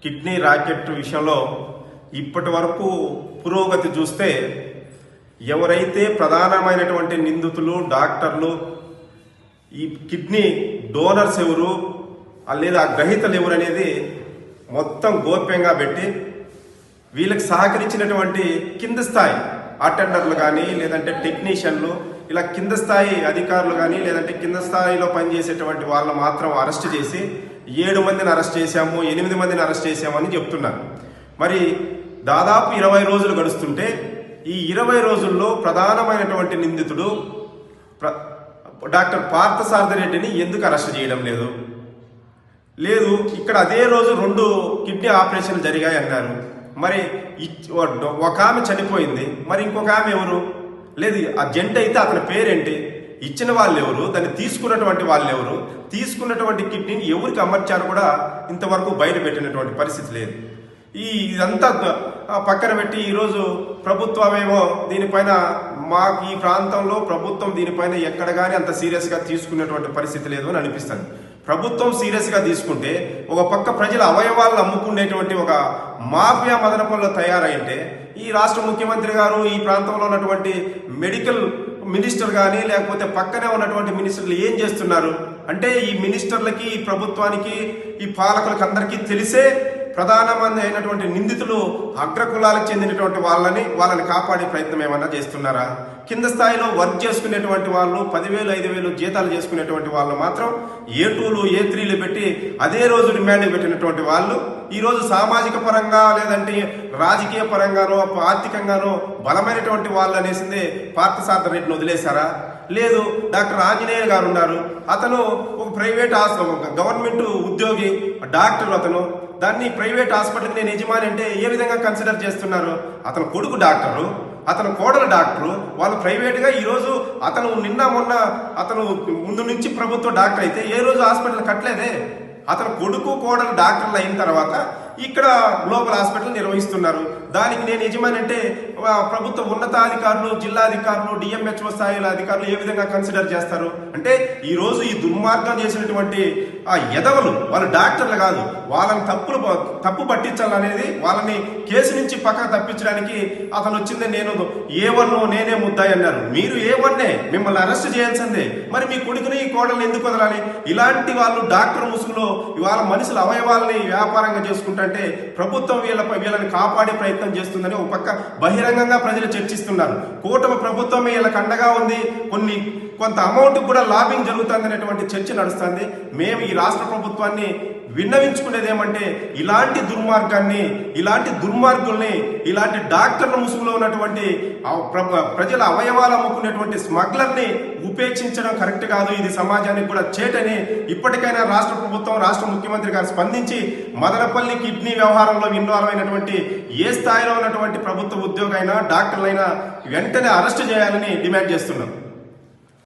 Kidney racket విషయంలో ఇప్పటి వరకు పురోగతి చూస్తే ఎవరైతే ప్రధానమైనటువంటి నిందితులు డాక్టర్లు ఈ కిడ్నీ డోనర్స్ ఎవరు లేదా గ్రహీతలు ఎవరు అనేది మొత్తం గోప్యంగా పెట్టి వీళ్ళకి సహకరించినటువంటి కింద స్థాయి అటెండర్లు కానీ లేదంటే టెక్నీషియన్లు ఇలా కింద స్థాయి అధికారులు కానీ లేదంటే కింద స్థాయిలో పనిచేసేటువంటి వాళ్ళు మాత్రం అరెస్ట్ చేసి 7 మందిని అరెస్ట్ చేశాము 8 మందిని అరెస్ట్ చేశామని చెప్తున్నారు. మరి దాదాపు 20 రోజులు గడుస్తుంటే ఈ 20 రోజుల్లో ప్రధానమైనటువంటి నిందితుడు డాక్టర్ పార్థసారథి రెడ్డిని ఎందుకు అరెస్ట్ చేయడం లేదు? ఇక్కడ అదే రోజు 2 కిడ్నీ ఆపరేషన్లు జరిగాయి అన్నారు. మరి ఒక ఆమె చనిపోయింది, మరి ఇంకొక ఆమె ఎవరు? లేదు ఆ జంట అయితే అతని పేరేంటి? ఇచ్చిన వాళ్ళు ఎవరు? దాన్ని తీసుకున్నటువంటి వాళ్ళు ఎవరు? తీసుకున్నటువంటి కిడ్నీని ఎవరికి అమర్చారు కూడా ఇంతవరకు బయట పెట్టినటువంటి పరిస్థితి లేదు. ఇదంతా పక్కన పెట్టి ఈరోజు ప్రభుత్వమేమో దీనిపైన మాకు ఈ ప్రాంతంలో ప్రభుత్వం దీనిపైన ఎక్కడ కానీ అంత సీరియస్గా తీసుకునేటువంటి పరిస్థితి లేదు అని అనిపిస్తుంది. ప్రభుత్వం సీరియస్గా తీసుకుంటే ఒక పక్క ప్రజల అవయవాలను అమ్ముకునేటువంటి ఒక మాఫియా మదనపంలో తయారైంటే ఈ రాష్ట్ర ముఖ్యమంత్రి గారు ఈ ప్రాంతంలో ఉన్నటువంటి మెడికల్ మినిస్టర్ కానీ లేకపోతే పక్కనే ఉన్నటువంటి మినిస్టర్లు ఏం చేస్తున్నారు అంటే ఈ మినిస్టర్లకి ఈ ప్రభుత్వానికి ఈ పాలకులకు అందరికీ తెలిసే ప్రధానమంది అయినటువంటి నిందితులు అగ్రకులాలకు చెందినటువంటి వాళ్ళని కాపాడే ప్రయత్నం ఏమన్నా చేస్తున్నారా? కింద స్థాయిలో వర్క్ చేసుకునేటువంటి వాళ్ళు 10,000 5,000 జీతాలు చేసుకునేటువంటి వాళ్ళు మాత్రం A2లు A3లు పెట్టి అదే రోజు రిమాండ్ పెట్టినటువంటి వాళ్ళు ఈరోజు సామాజిక పరంగా లేదంటే రాజకీయ పరంగానో ఆర్థికంగానో బలమైనటువంటి వాళ్ళు అనేసిందే పార్థసారథి రెడ్డిని వదిలేశారా? లేదు, డాక్టర్ ఆంజనేయ గారు ఉన్నారు, అతను ఒక ప్రైవేట్ గవర్నమెంట్ ఉద్యోగి డాక్టర్, అతను దాన్ని ప్రైవేట్ హాస్పిటల్కి నేను యజమాని అంటే ఏ విధంగా కన్సిడర్ చేస్తున్నారు? అతను కొడుకు డాక్టరు, అతను కోడలు డాక్టరు, వాళ్ళు ప్రైవేట్గా ఈరోజు అతను నిన్న మొన్న అతను ముందు నుంచి ప్రభుత్వ డాక్టర్ అయితే ఏ రోజు హాస్పిటల్ కట్టలేదే. అతను కొడుకు కోడలు డాక్టర్లు అయిన తర్వాత ఇక్కడ గ్లోబల్ హాస్పిటల్ నిర్వహిస్తున్నారు. దానికి నేను యజమాని అంటే ప్రభుత్వ ఉన్నతాధికారులు జిల్లాధికారులు డిఎంహెచ్ఓ స్థాయిల అధికారులు ఏ విధంగా కన్సిడర్ చేస్తారు? అంటే ఈరోజు ఈ దుర్మార్గం చేసినటువంటి ఆ ఎదవలు వాళ్ళు డాక్టర్లు కాదు, వాళ్ళని తప్పు పట్టించాలనేది వాళ్ళని కేసు నుంచి పక్కకు తప్పించడానికి అతను వచ్చిందే నేను A1 నేనే ముద్దాయి అన్నారు. మీరు A1 మిమ్మల్ని అరెస్ట్ చేయాల్సిందే, మరి మీ కొడుకుని ఈ కోడల్ని ఎందుకు వదలాలి? ఇలాంటి వాళ్ళు డాక్టర్ ముసుగులో ఇవాళ మనుషుల అవయవాల్ని వ్యాపారంగా చేసుకుంటుంటే ప్రభుత్వం వీళ్ళని కాపాడే ప్రయత్నం చేస్తుందని ఒక పక్క బహిరంగంగా ప్రజలు చర్చిస్తున్నారు. కూటమి ప్రభుత్వమే వీళ్ళకి అండగా ఉంది, కొంత అమౌంట్ కూడా లాబింగ్ జరుగుతుంది అనేటువంటి చర్చ నడుస్తుంది. మేము ఈ రాష్ట్ర ప్రభుత్వాన్ని విన్నవించుకునేది ఏమంటే ఇలాంటి దుర్మార్గాన్ని ఇలాంటి దుర్మార్గుల్ని ఇలాంటి డాక్టర్ల ముసుగులో ఉన్నటువంటి ప్రజల అవయవాలు అమ్ముకునేటువంటి స్మగ్లర్ని ఉపేక్షించడం కరెక్ట్ కాదు. ఇది సమాజానికి కూడా చేటని ఇప్పటికైనా రాష్ట్ర ప్రభుత్వం రాష్ట్ర ముఖ్యమంత్రి గారు స్పందించి మదనపల్లి కిడ్నీ వ్యవహారంలో ఇన్వాల్వ్ అయినటువంటి ఏ స్థాయిలో ఉన్నటువంటి ప్రభుత్వ ఉద్యోగైనా డాక్టర్లైనా వెంటనే అరెస్ట్ చేయాలని డిమాండ్ చేస్తున్నాం.